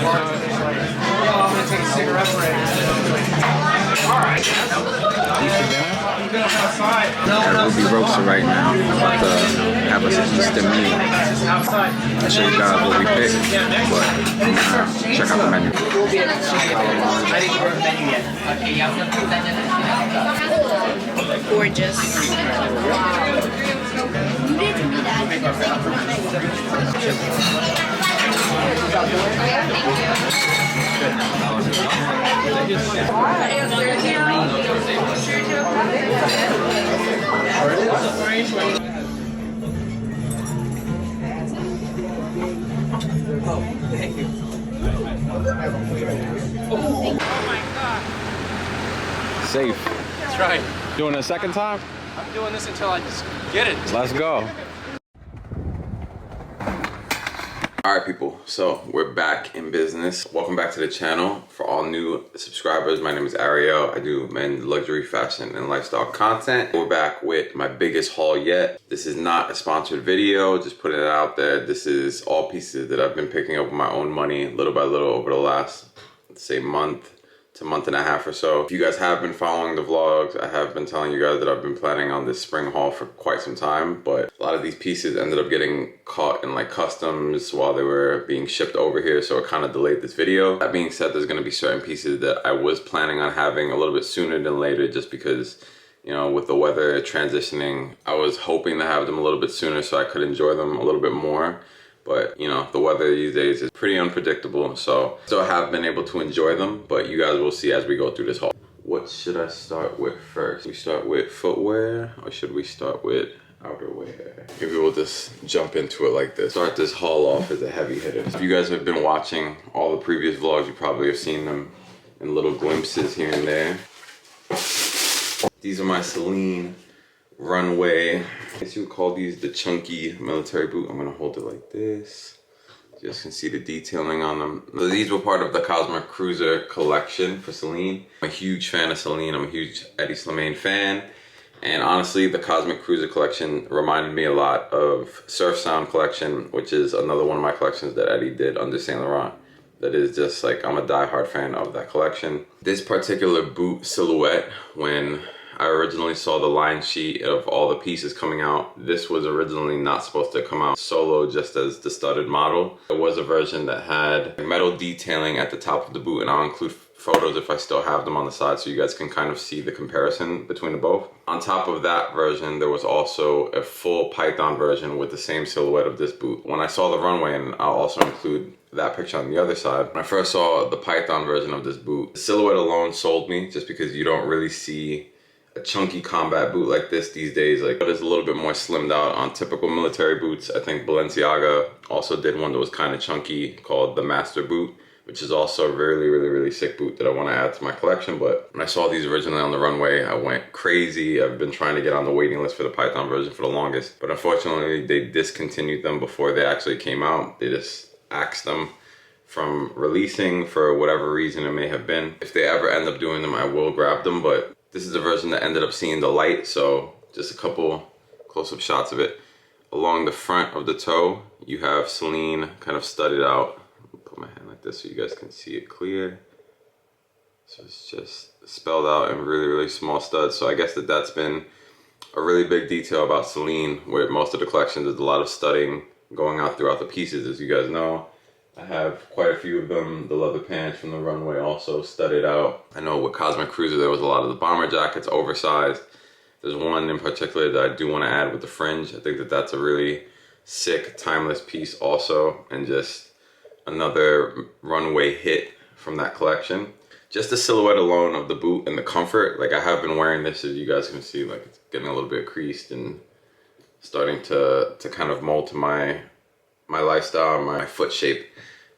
I'm gonna take a cigarette break. Alright. At Ruby Roaster right now. About to have us an Easter meal. I'll show you guys what we picked, but I'm gonna check out the menu. I didn't order the menu yet. Gorgeous. Safe. That's right. Doing it a second time? I'm doing this until I just get it. Let's go. Alright people, so we're back in business. Welcome back to the channel. For all new subscribers, my name is Ariel. I do men's luxury, fashion, and lifestyle content. We're back with my biggest haul yet. This is not a sponsored video, just putting it out there. This is all pieces that I've been picking up with my own money, little by little, over the last, let's say, month to month and a half or so. If you guys have been following the vlogs, I have been telling you guys that I've been planning on this spring haul for quite some time, but a lot of these pieces ended up getting caught in like customs while they were being shipped over here, so it kind of delayed this video. That being said, there's going to be certain pieces that I was planning on having a little bit sooner than later, just because, you know, with the weather transitioning, I was hoping to have them a little bit sooner so I could enjoy them a little bit more. But, you know, the weather these days is pretty unpredictable, so still have been able to enjoy them, but you guys will see as we go through this haul. What should I start with first? We start with footwear, or should we start with outerwear? Maybe we'll just jump into it like this. Start this haul off as a heavy hitter. If you guys have been watching all the previous vlogs, you probably have seen them in little glimpses here and there. These are my Celine Runway. I guess you would call these the chunky military boot. I'm gonna hold it like this. You guys can see the detailing on them. These were part of the Cosmic Cruiser collection for Celine. I'm a huge fan of Celine. I'm a huge Eddie Slimane fan. And honestly, the Cosmic Cruiser collection reminded me a lot of Surf Sound collection, which is another one of my collections that Eddie did under Saint Laurent. That is just like, I'm a diehard fan of that collection. This particular boot silhouette, when I originally saw the line sheet of all the pieces coming out, this was originally not supposed to come out solo just as the studded model. There was a version that had metal detailing at the top of the boot, and I'll include photos if I still have them on the side so you guys can kind of see the comparison between the both. On top of that version, there was also a full python version with the same silhouette of this boot. When I saw the Runway, and I'll also include that picture on the other side, when I first saw the python version of this boot, the silhouette alone sold me, just because you don't really see a chunky combat boot like this these days. Like, it is a little bit more slimmed out on typical military boots. I think Balenciaga also did one that was kind of chunky called the Master boot, which is also a really sick boot that I want to add to my collection. But when I saw these originally on the Runway, I went crazy. I've been trying to get on the waiting list for the python version for the longest, but unfortunately they discontinued them before they actually came out. They just axed them from releasing for whatever reason it may have been. If they ever end up doing them, I will grab them, but this is the version that ended up seeing the light, so just a couple close-up shots of it. Along the front of the toe, you have Celine kind of studded out. I'll put my hand like this so you guys can see it clear. So it's just spelled out in really small studs. So I guess that's been a really big detail about Celine, where most of the collection there's a lot of studding going out throughout the pieces, as you guys know. I have quite a few of them. The leather pants from the Runway also studded out. I know with Cosmic Cruiser there was a lot of the bomber jackets, oversized. There's one in particular that I do want to add with the fringe. I think that's a really sick, timeless piece also, and just another Runway hit from that collection. Just the silhouette alone of the boot and the comfort. Like, I have been wearing this, as you guys can see, like it's getting a little bit creased and starting to kind of mold to my lifestyle, my foot shape.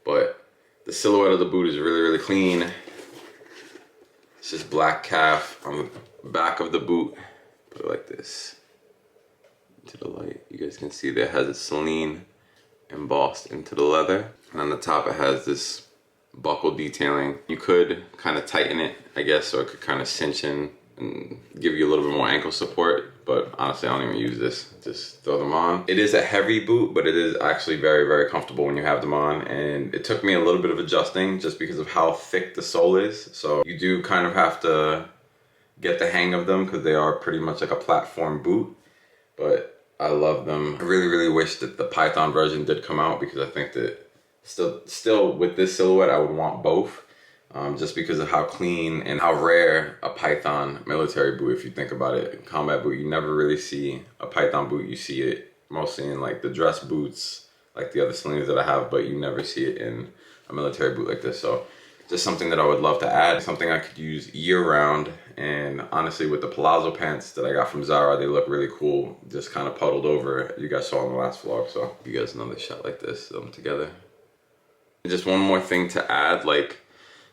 But the silhouette of the boot is really clean. It's just black calf on the back of the boot. Put it like this into the light. You guys can see that it has a Celine embossed into the leather. And on the top it has this buckle detailing. You could kind of tighten it, I guess, or it could kind of cinch in and give you a little bit more ankle support. but honestly, I don't even use this. Just throw them on. It is a heavy boot, but it is actually very, very comfortable when you have them on. And it took me a little bit of adjusting just because of how thick the sole is. So you do kind of have to get the hang of them because they are pretty much like a platform boot. But I love them. I really, really wish that the Python version did come out because I think that still with this silhouette, I would want both. Just because of how clean and how rare a Python military boot, if you think about it, combat boot, you never really see a Python boot. You see it mostly in like the dress boots, like the other Celines that I have, but you never see it in a military boot like this. So just something that I would love to add, something I could use year round. And honestly, with the Palazzo pants that I got from Zara, they look really cool. Just kind of puddled over, you guys saw in the last vlog. So you guys another shot like this, them together. Just one more thing to add, like,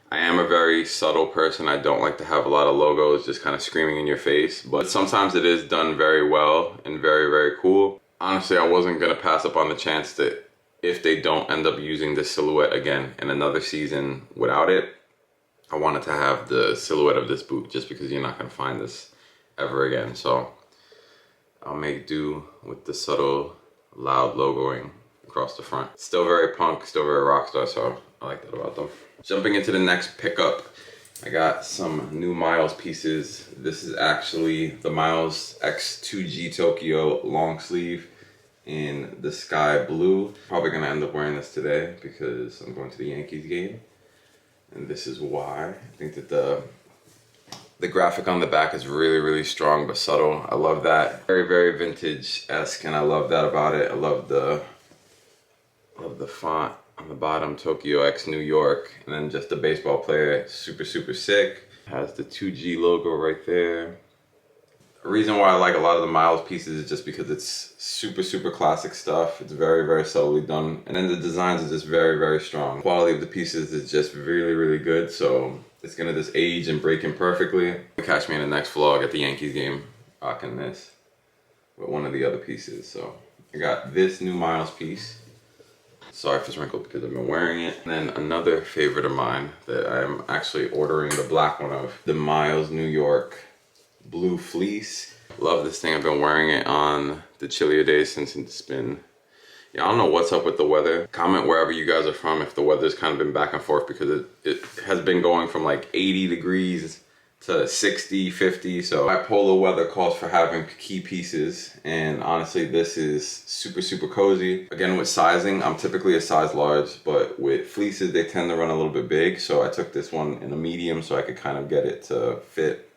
I am a very subtle person. I don't like to have a lot of logos just kind of screaming in your face, but sometimes it is done very well and very, very cool. Honestly, I wasn't gonna pass up on the chance that if they don't end up using this silhouette again in another season without it, I wanted to have the silhouette of this boot just because you're not gonna find this ever again. So I'll make do with the subtle, loud logoing across the front. Still very punk, still very rockstar, so I like that about them. Jumping into the next pickup, I got some new Miles pieces. This is actually the Miles X2G Tokyo long sleeve in the sky blue. Probably gonna end up wearing this today because I'm going to the Yankees game. And this is why. I think that the graphic on the back is really, really strong but subtle. I love that. Very, very vintage-esque, and I love that about it. I love the font on the bottom, Tokyo X New York, and then just the baseball player, super, super sick. Has the 2G logo right there. The reason why I like a lot of the Miles pieces is just because it's super, super classic stuff. It's very, very subtly done. And then the designs are just very, very strong. Quality of the pieces is just really, really good. So it's gonna just age and break in perfectly. Catch me in the next vlog at the Yankees game rocking this with one of the other pieces. So I got this new Miles piece. Sorry if it's wrinkled because I've been wearing it. And then another favorite of mine that I'm actually ordering the black one of, the Miles New York blue fleece. Love this thing. I've been wearing it on the chillier days since it's been, yeah, I don't know what's up with the weather. Comment wherever you guys are from if the weather's kind of been back and forth because it has been going from like 80 degrees to 60, 50. So bipolar weather calls for having key pieces, and honestly this is super, super cozy. Again, with sizing, I'm typically a size large, but with fleeces they tend to run a little bit big, so I took this one in a medium so I could kind of get it to fit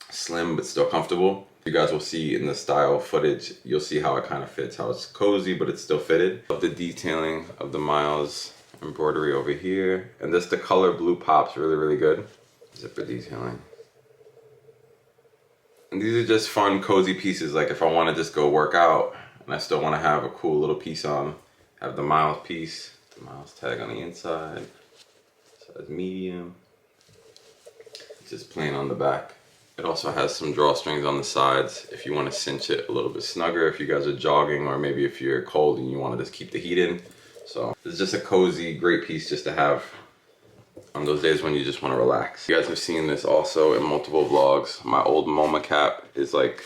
slim but still comfortable. You guys will see in the style footage, you'll see how it kind of fits, how it's cozy but it's still fitted. Love the detailing of the Miles embroidery over here, and just the color blue pops really, really good. Zipper detailing. And these are just fun, cozy pieces. Like if I want to just go work out and I still want to have a cool little piece on, have the Miles piece, the Miles tag on the inside, size medium, just plain on the back. It also has some drawstrings on the sides if you want to cinch it a little bit snugger if you guys are jogging, or maybe if you're cold and you want to just keep the heat in. So it's just a cozy, great piece just to have on those days when you just want to relax. You guys have seen this also in multiple vlogs. My old MoMa cap is like,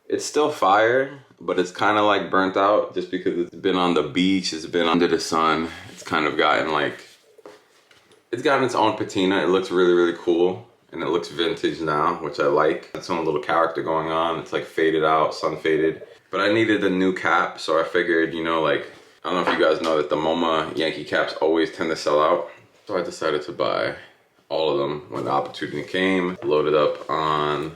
it's still fire, but it's kind of like burnt out just because it's been on the beach, it's been under the sun. It's kind of gotten like, it's gotten its own patina. It looks really, really cool. And it looks vintage now, which I like. Its own little character going on. It's like faded out, sun faded. But I needed a new cap, so I figured, you know, like, I don't know if you guys know that the MoMa Yankee caps always tend to sell out. So I decided to buy all of them when the opportunity came. Loaded up on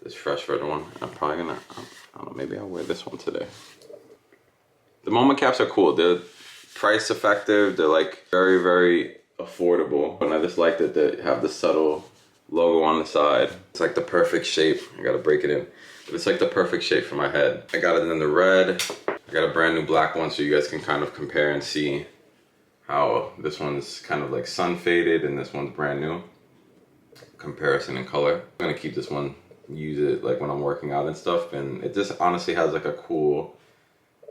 this fresh red one. I'm probably gonna, I don't know, maybe I'll wear this one today. The MoMa caps are cool. They're price effective. They're like very, very affordable. And I just like that they have the subtle logo on the side. It's like the perfect shape. I gotta break it in. But it's like the perfect shape for my head. I got it in the red. I got a brand new black one so you guys can kind of compare and see how this one's kind of like sun faded and this one's brand new. Comparison in color. I'm gonna keep this one, use it like when I'm working out and stuff, and it just honestly has like a cool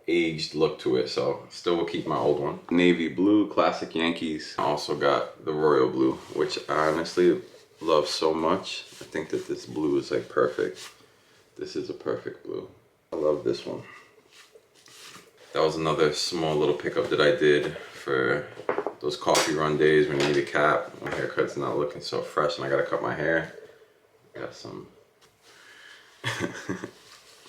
aged look to it, so still will keep my old one. Navy blue, classic Yankees. I also got the royal blue, which I honestly love so much. I think that this blue is like perfect. This is a perfect blue. I love this one. That was another small little pickup that I did for those coffee run days when you need a cap. My haircut's not looking so fresh and I gotta cut my hair. Got some.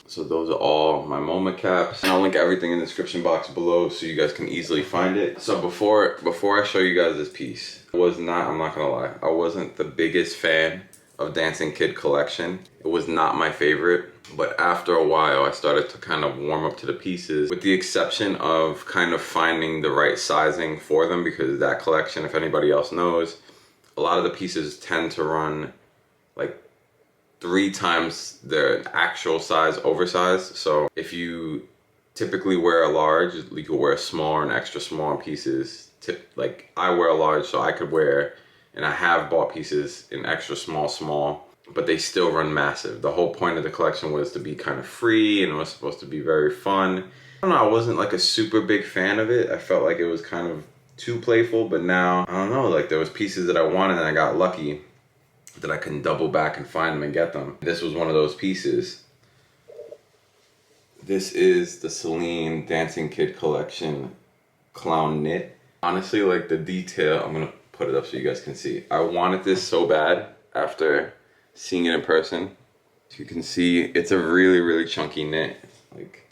So those are all my MoMa caps. And I'll link everything in the description box below so you guys can easily find it. So before I show you guys this piece, I'm not gonna lie, I wasn't the biggest fan of Dancing Kid collection. It was not my favorite, but after a while I started to kind of warm up to the pieces, with the exception of kind of finding the right sizing for them, because that collection, if anybody else knows, a lot of the pieces tend to run like 3 times their actual size oversized. So if you typically wear a large, you could wear a small or an extra small pieces. Like I wear a large, so I could wear, and I have bought pieces in extra small, but they still run massive. The whole point of the collection was to be kind of free and it was supposed to be very fun. I don't know, I wasn't like a super big fan of it. I felt like it was kind of too playful, but now, I don't know, like there was pieces that I wanted and I got lucky that I can double back and find them and get them. This was one of those pieces. This is the Celine Dancing Kid collection clown knit. Honestly, like the detail, I'm gonna put it up so you guys can see. I wanted this so bad after seeing it in person. As you can see, it's a really, really chunky knit. Like,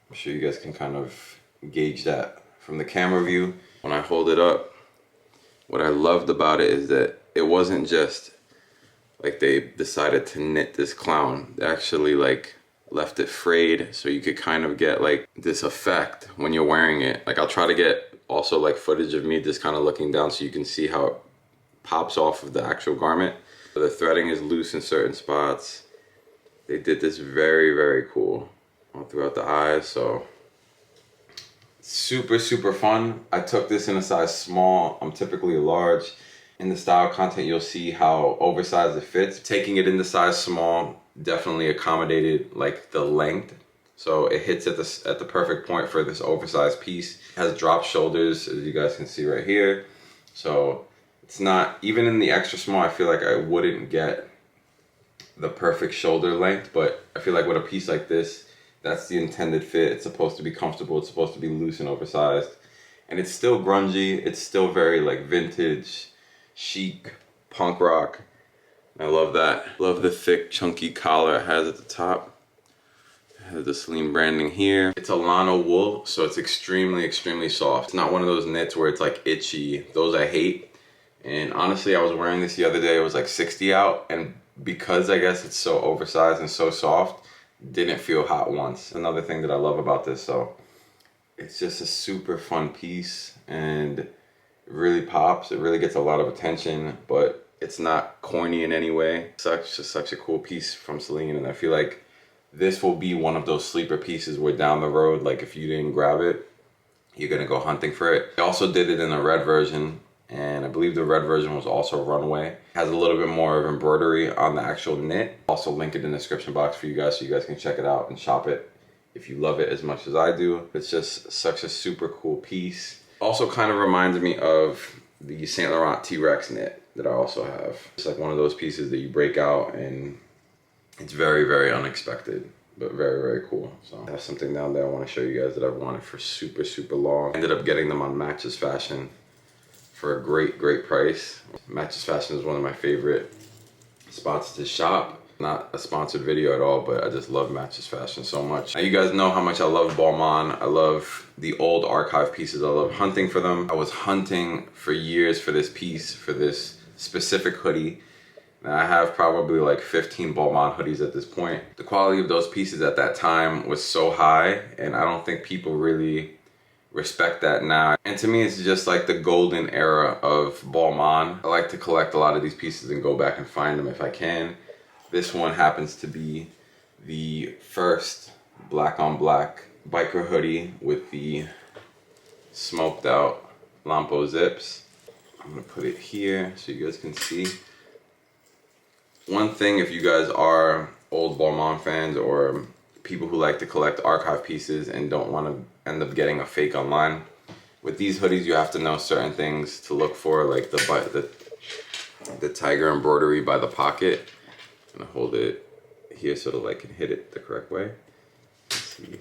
I'm sure you guys can kind of gauge that from the camera view. When I hold it up, what I loved about it is that it wasn't just like they decided to knit this clown. They actually like left it frayed so you could kind of get like this effect when you're wearing it. Like I'll try to get also like footage of me just kind of looking down so you can see how it pops off of the actual garment. The threading is loose in certain spots. They did this very, very cool all throughout the eyes. So super, super fun. I took this in a size small. I'm typically a large. In the style content, you'll see how oversized it fits. Taking it in the size small definitely accommodated like the length. So it hits at the perfect point for this oversized piece. It has drop shoulders, as you guys can see right here. So it's not, even in the extra small, I feel like I wouldn't get the perfect shoulder length, but I feel like with a piece like this, that's the intended fit. It's supposed to be comfortable. It's supposed to be loose and oversized. And it's still grungy. It's still very like vintage, chic, punk rock. I love that. Love the thick, chunky collar it has at the top. It has the Celine branding here. It's a Lano wool, so it's extremely, extremely soft. It's not one of those knits where it's like itchy. Those I hate. And honestly, I was wearing this the other day. It was like 60 out, and because I guess it's so oversized and so soft, didn't feel hot once. Another thing that I love about this, so it's just a super fun piece and it really pops. It really gets a lot of attention, but it's not corny in any way. Such a cool piece from Celine, and I feel like this will be one of those sleeper pieces where down the road, like if you didn't grab it, you're gonna go hunting for it. I also did it in a red version, and I believe the red version was also Runway. It has a little bit more of embroidery on the actual knit. Also link it in the description box for you guys so you guys can check it out and shop it if you love it as much as I do. It's just such a super cool piece. Also kind of reminds me of the Saint Laurent T-Rex knit that I also have. It's like one of those pieces that you break out and it's very, very unexpected, but very, very cool. So I have something down there I want to show you guys that I've wanted for super, super long. I ended up getting them on Matches Fashion for a great, great price. Matches Fashion is one of my favorite spots to shop. Not a sponsored video at all, but I just love Matches Fashion so much. Now you guys know how much I love Balmain. I love the old archive pieces. I love hunting for them. I was hunting for years for this piece, for this specific hoodie. And I have probably like 15 Balmain hoodies at this point. The quality of those pieces at that time was so high, and I don't think people really respect that now. And to me, it's just like the golden era of Balmain. I like to collect a lot of these pieces and go back and find them if I can. This one happens to be the first black on black biker hoodie with the smoked out Lampo zips. I'm gonna put it here so you guys can see. One thing, if you guys are old Balmain fans or people who like to collect archive pieces and don't want to end up getting a fake online, with these hoodies you have to know certain things to look for, like the tiger embroidery by the pocket. I'm gonna hold it here so that I can hit it the correct way. Let's see.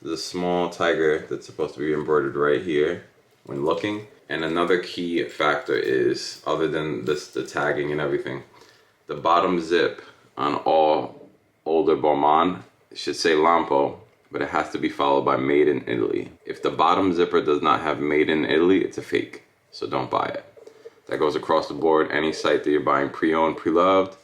There's a small tiger that's supposed to be embroidered right here when looking. And another key factor is, other than this, the tagging and everything, the bottom zip on all older Balmain should say Lampo, but it has to be followed by Made in Italy. If the bottom zipper does not have Made in Italy, it's a fake, so don't buy it. That goes across the board. Any site that you're buying pre-owned, pre-loved,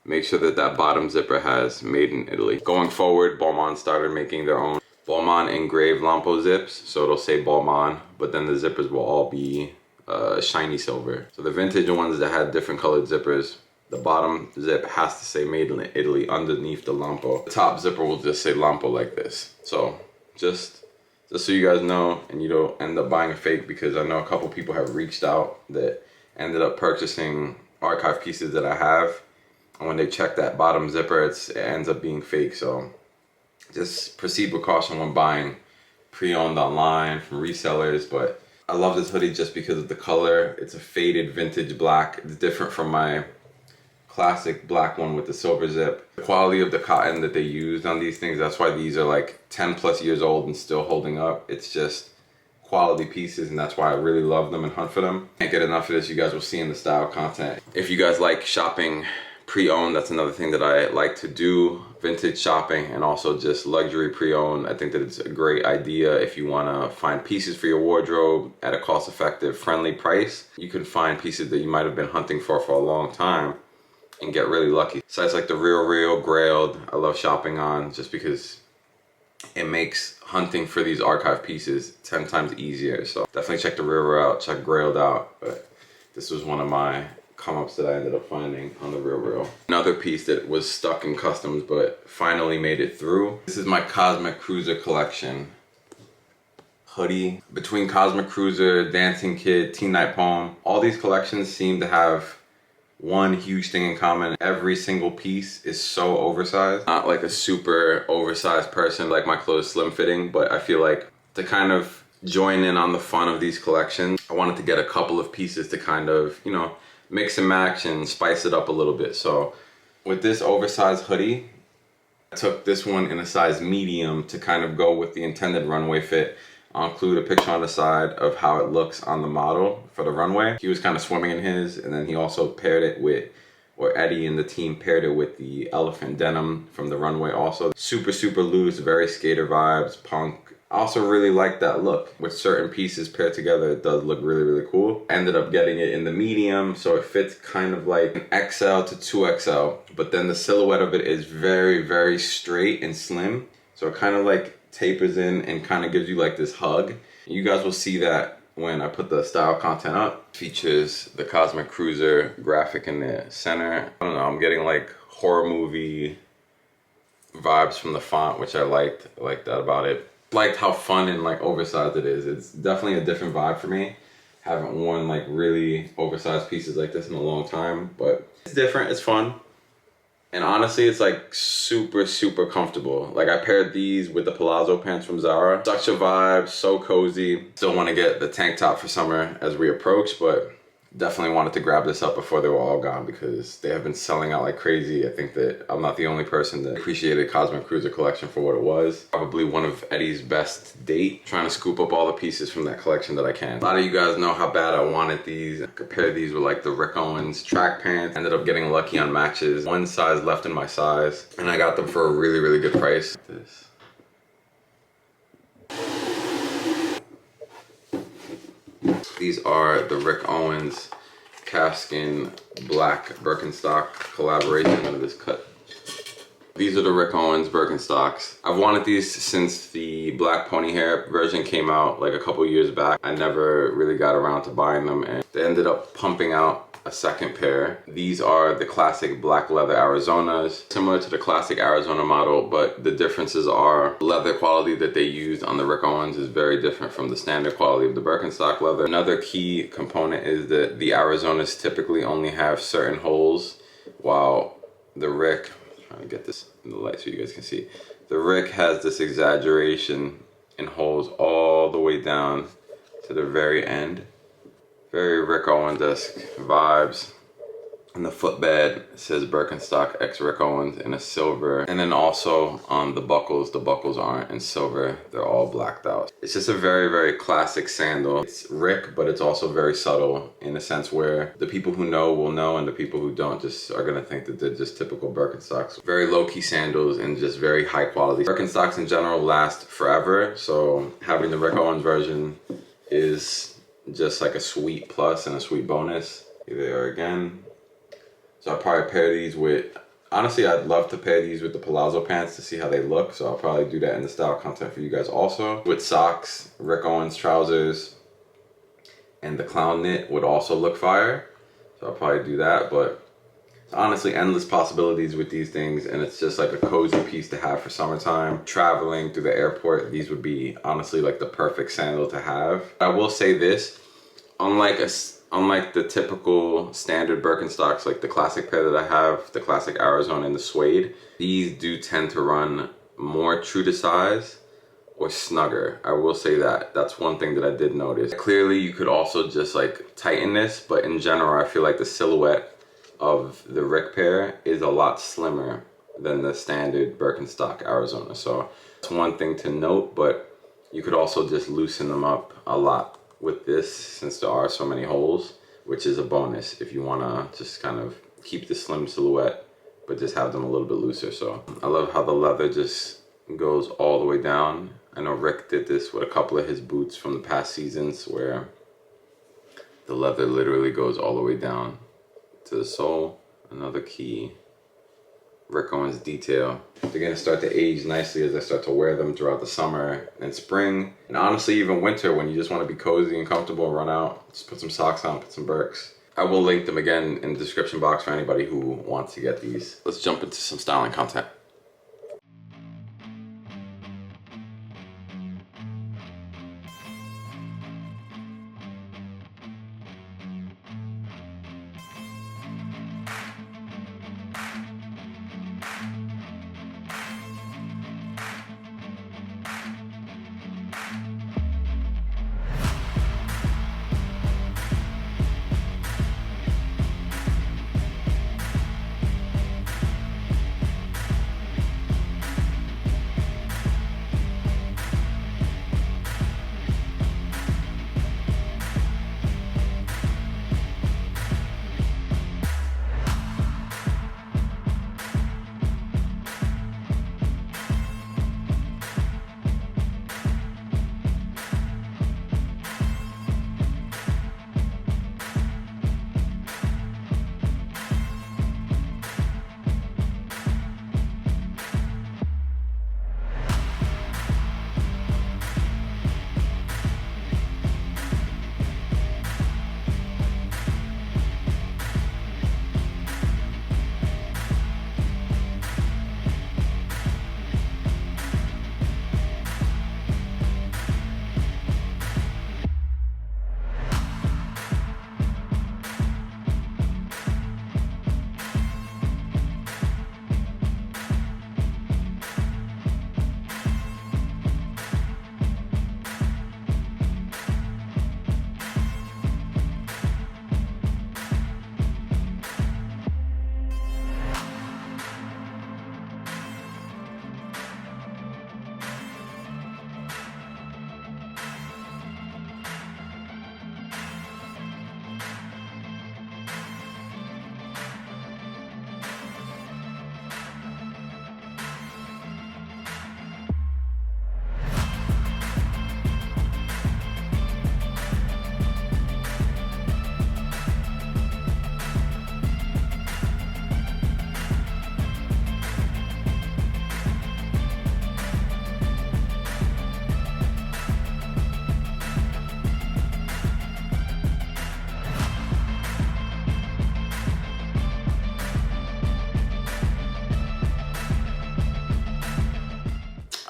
make sure that that bottom zipper has Made in Italy. Going forward, Balmain started making their own Balmain engraved Lampo zips, so it'll say Balmain, but then the zippers will all be shiny silver. So the vintage ones that had different colored zippers, the bottom zip has to say Made in Italy underneath the Lampo. The top zipper will just say Lampo like this. So just so you guys know, and you don't end up buying a fake, because I know a couple people have reached out that ended up purchasing archive pieces that I have, and when they check that bottom zipper, it ends up being fake. So just proceed with caution when buying pre-owned online from resellers. But I love this hoodie just because of the color. It's a faded vintage black. It's different from my classic black one with the silver zip. The quality of the cotton that they used on these things, that's why these are like 10 plus years old and still holding up. It's just quality pieces, and that's why I really love them and hunt for them. Can't get enough of this. You guys will see in the style content. If you guys like shopping pre-owned, that's another thing that I like to do. Vintage shopping and also just luxury pre-owned. I think that it's a great idea if you want to find pieces for your wardrobe at a cost-effective, friendly price. You can find pieces that you might have been hunting for a long time and get really lucky. Sites like the Real, Grailed, I love shopping on just because it makes hunting for these archive pieces 10 times easier. So definitely check the Real out, check Grailed out. But this was one of my come-ups that I ended up finding on the Real. Another piece that was stuck in customs but finally made it through. This is my Cosmic Cruiser collection hoodie. Between Cosmic Cruiser, Dancing Kid, Teen Night Poem, all these collections seem to have one huge thing in common. Every single piece is so oversized. Not like a super oversized person, like my clothes slim fitting, but I feel like to kind of join in on the fun of these collections, I wanted to get a couple of pieces to kind of, you know, mix and match and spice it up a little bit. So with this oversized hoodie, I took this one in a size medium to kind of go with the intended runway fit. I'll include a picture on the side of how it looks on the model for the runway. He was kind of swimming in his, and then he also paired it with, or Eddie and the team paired it with the elephant denim from the runway also. Super, super loose, very skater vibes, punk. I also really like that look. With certain pieces paired together, it does look really, really cool. Ended up getting it in the medium, so it fits kind of like an XL to 2XL, but then the silhouette of it is very, very straight and slim. So it kind of like tapers in and kind of gives you like this hug. You guys will see that when I put the style content up. Features the Cosmic Cruiser graphic in the center. I don't know, I'm getting like horror movie vibes from the font, which I liked. I like that about it. Liked how fun and like oversized it is. It's definitely a different vibe for me. Haven't worn like really oversized pieces like this in a long time, but it's different, it's fun. And honestly, it's like super, super comfortable. Like I paired these with the Palazzo pants from Zara. Such a vibe, so cozy. Still want to get the tank top for summer as we approach, but definitely wanted to grab this up before they were all gone because they have been selling out like crazy. I think that I'm not the only person that appreciated Cosmic Cruiser collection for what it was. Probably one of Eddie's best to date. Trying to scoop up all the pieces from that collection that I can. A lot of you guys know how bad I wanted these. I compared these with like the Rick Owens track pants. Ended up getting lucky on matches. One size left in my size. And I got them for a really, really good price. This. These are the Rick Owens calfskin black Birkenstock collaboration of this cut. These are the Rick Owens Birkenstocks. I've wanted these since the black pony hair version came out like a couple years back. I never really got around to buying them, and they ended up pumping out a second pair. These are the classic black leather Arizonas, similar to the classic Arizona model, but the differences are leather quality that they used on the Rick Owens is very different from the standard quality of the Birkenstock leather. Another key component is that the Arizonas typically only have certain holes, while the Rick, I'm trying to get this in the light so you guys can see, the Rick has this exaggeration in holes all the way down to the very end. Very Rick Owens-esque vibes. And the footbed says Birkenstock X Rick Owens in a silver. And then also on the buckles aren't in silver. They're all blacked out. It's just a very, very classic sandal. It's Rick, but it's also very subtle in a sense where the people who know will know and the people who don't just are gonna think that they're just typical Birkenstocks. Very low-key sandals and just very high quality. Birkenstocks in general last forever. So having the Rick Owens version is just like a sweet plus and a sweet bonus. Here they are again. So I'll probably pair these with, honestly, I'd love to pair these with the Palazzo pants to see how they look. So I'll probably do that in the style content for you guys also. With socks, Rick Owens trousers, and the clown knit would also look fire. So I'll probably do that, but it's honestly endless possibilities with these things. And it's just like a cozy piece to have for summertime. Traveling through the airport, these would be honestly like the perfect sandal to have. I will say this, unlike the typical standard Birkenstocks, like the classic pair that I have, the classic Arizona and the suede, these do tend to run more true to size or snugger. I will say that. That's one thing that I did notice. Clearly, you could also just like tighten this, but in general, I feel like the silhouette of the Rick pair is a lot slimmer than the standard Birkenstock Arizona. So it's one thing to note, but you could also just loosen them up a lot with this since there are so many holes, which is a bonus if you want to just kind of keep the slim silhouette but just have them a little bit looser. So I love how the leather just goes all the way down. I know Rick did this with a couple of his boots from the past seasons where the leather literally goes all the way down to the sole. Another key Rick Owens detail. They're gonna start to age nicely as I start to wear them throughout the summer and spring, and honestly even winter when you just want to be cozy and comfortable and run out. Just put some socks on, put some Birks. I will link them again in the description box for anybody who wants to get these. Let's jump into some styling content.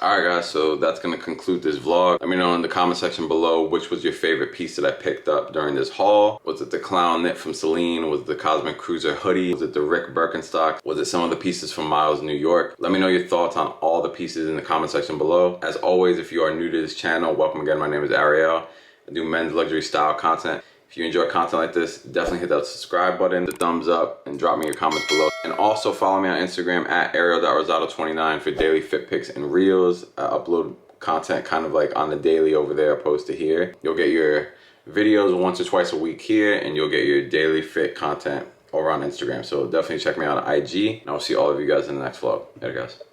Alright guys, so that's going to conclude this vlog. Let me know in the comment section below which was your favorite piece that I picked up during this haul. Was it the clown knit from Celine? Was it the Cosmic Cruiser hoodie? Was it the Rick Birkenstock? Was it some of the pieces from Miles, New York? Let me know your thoughts on all the pieces in the comment section below. As always, if you are new to this channel, welcome again. My name is Ariel. I do men's luxury style content. If If you enjoy content like this, definitely hit that subscribe button, the thumbs up, and drop me your comments below. And also follow me on Instagram at Ariel.Rosado29 for daily fit pics and reels. I upload content kind of like on the daily over there opposed to here. You'll get your videos once or twice a week here, and you'll get your daily fit content over on Instagram. So definitely check me out on IG, and I'll see all of you guys in the next vlog. Later, guys.